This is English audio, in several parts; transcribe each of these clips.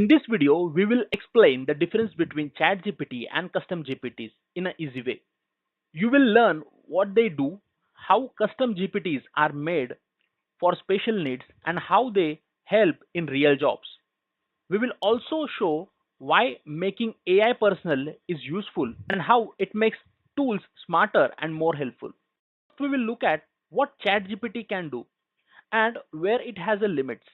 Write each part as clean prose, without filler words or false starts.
In this video, we will explain the difference between ChatGPT and custom GPTs in an easy way. You will learn what they do, how custom GPTs are made for special needs, and how they help in real jobs. We will also show why making AI personal is useful and how it makes tools smarter and more helpful. We will look at what ChatGPT can do and where it has a limits.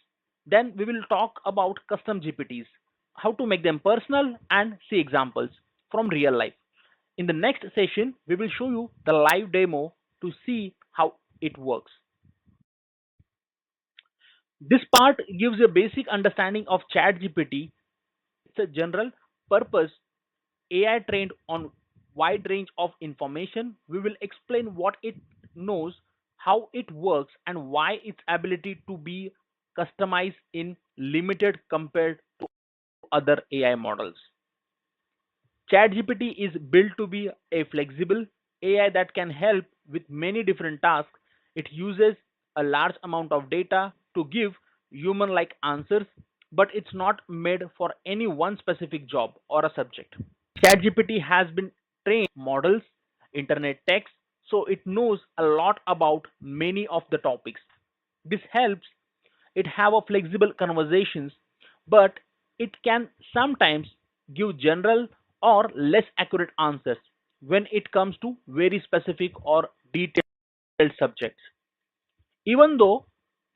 Then we will talk about custom GPTs, how to make them personal and see examples from real life. In the next session, we will show you the live demo to see how it works. This part gives a basic understanding of ChatGPT. It's a general purpose AI trained on wide range of information. We will explain what it knows, how it works, and why its ability to be customized in limited compared to other AI models. ChatGPT is built to be a flexible AI that can help with many different tasks. It uses a large amount of data to give human like answers, but it's not made for any one specific job or a subject. ChatGPT has been trained models, internet text, so it knows a lot about many of the topics. This helps it have a flexible conversations, but it can sometimes give general or less accurate answers when it comes to very specific or detailed subjects. Even though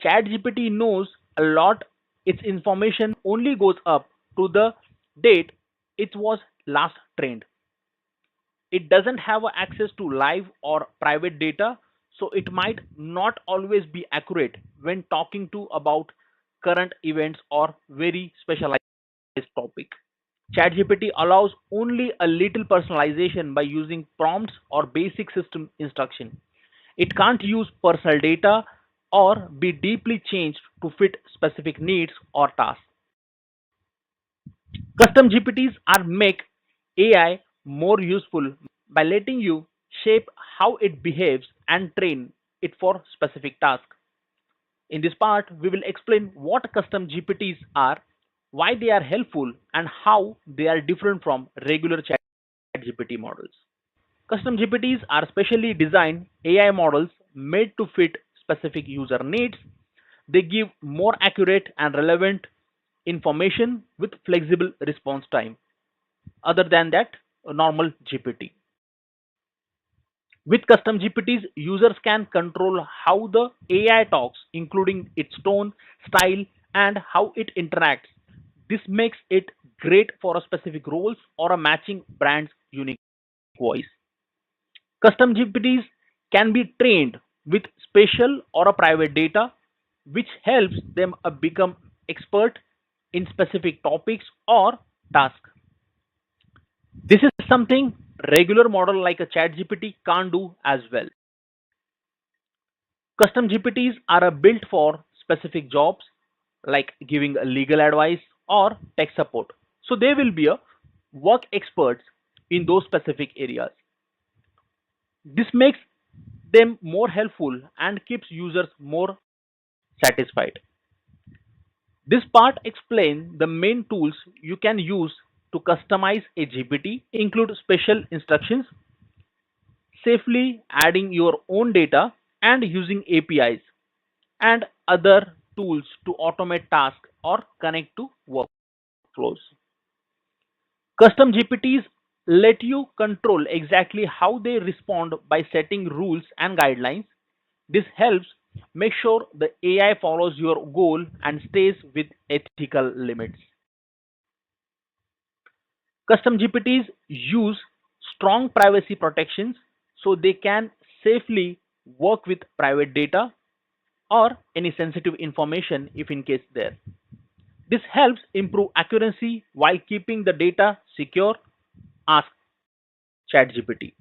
ChatGPT knows a lot, its information only goes up to the date it was last trained. It doesn't have access to live or private data, so it might not always be accurate when talking to about current events or very specialized topic. ChatGPT allows only a little personalization by using prompts or basic system instruction. It can't use personal data or be deeply changed to fit specific needs or tasks. Custom GPTs are make AI more useful by letting you shape how it behaves and train it for specific tasks. In this part, we will explain what custom GPTs are, why they are helpful, and how they are different from regular chat GPT models. Custom GPTs are specially designed AI models made to fit specific user needs. They give more accurate and relevant information with flexible response time, other than that, a normal GPT. With custom GPTs, users can control how the AI talks, including its tone, style, and how it interacts. This makes it great for a specific roles or a matching brand's unique voice. Custom GPTs can be trained with spatial or a private data, which helps them become expert in specific topics or tasks. This is something regular model like a ChatGPT can't do as well. Custom GPTs are built for specific jobs like giving a legal advice or tech support. So they will be a work experts in those specific areas. This makes them more helpful and keeps users more satisfied. This part explains the main tools you can use to customize a GPT, include special instructions, safely adding your own data, and using APIs and other tools to automate tasks or connect to workflows. Custom GPTs let you control exactly how they respond by setting rules and guidelines. This helps make sure the AI follows your goal and stays with ethical limits. Custom GPTs use strong privacy protections so they can safely work with private data or any sensitive information if in case there. This helps improve accuracy while keeping the data secure. Ask ChatGPT.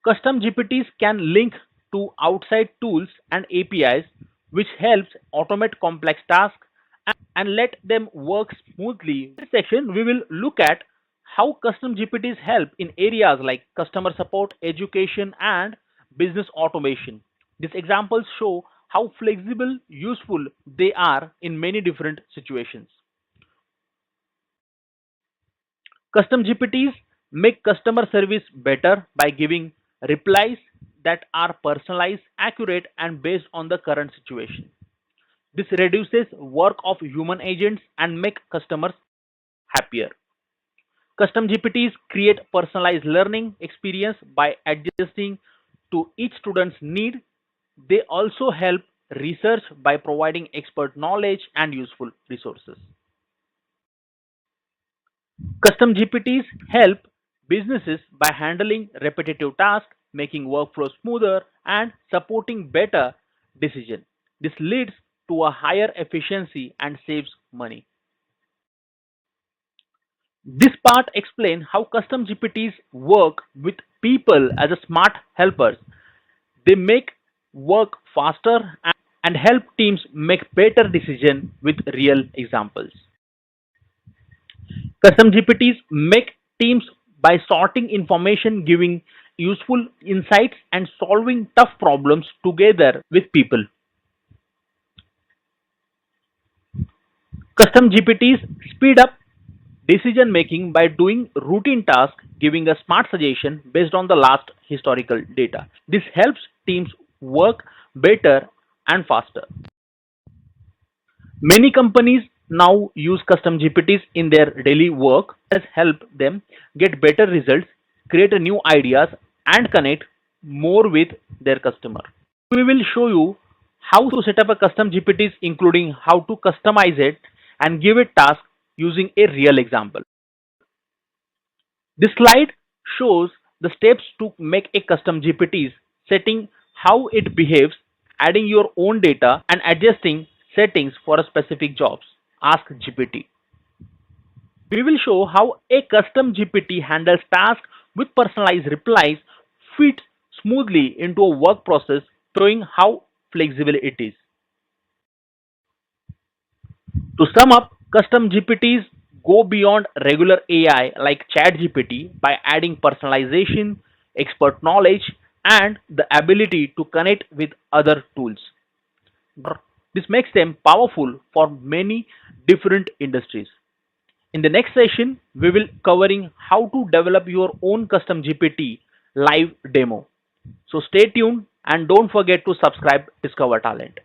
Custom GPTs can link to outside tools and APIs, which helps automate complex tasks and let them work smoothly. In this section, we will look at how custom GPTs help in areas like customer support, education, and business automation. These examples show how flexible, useful they are in many different situations. Custom GPTs make customer service better by giving replies that are personalized, accurate, and based on the current situation. This reduces work of human agents and make customers happier. Custom GPTs create personalized learning experience by adjusting to each student's need. They also help research by providing expert knowledge and useful resources. Custom GPTs help businesses by handling repetitive tasks, making workflow smoother, and supporting better decision. This leads to a higher efficiency and saves money. This part explains how custom GPTs work with people as a smart helpers. They make work faster and help teams make better decisions with real examples. Custom GPTs make teams by sorting information, giving useful insights, and solving tough problems together with people. Custom GPTs speed up decision making by doing routine tasks, giving a smart suggestion based on the last historical data. This helps teams work better and faster. Many companies now use custom GPTs in their daily work as help them get better results, create new ideas, and connect more with their customer. We will show you how to set up a custom GPTs, including how to customize it and give it tasks using a real example. This slide shows the steps to make a custom GPTs, setting how it behaves, adding your own data, and adjusting settings for a specific jobs. Ask GPT. We will show how a custom GPT handles tasks with personalized replies, fits smoothly into a work process, showing how flexible it is. To sum up, custom GPTs go beyond regular AI like ChatGPT by adding personalization, expert knowledge, and the ability to connect with other tools. This makes them powerful for many different industries. In the next session, we will covering how to develop your own custom GPT live demo. So stay tuned and don't forget to subscribe Discover Talent.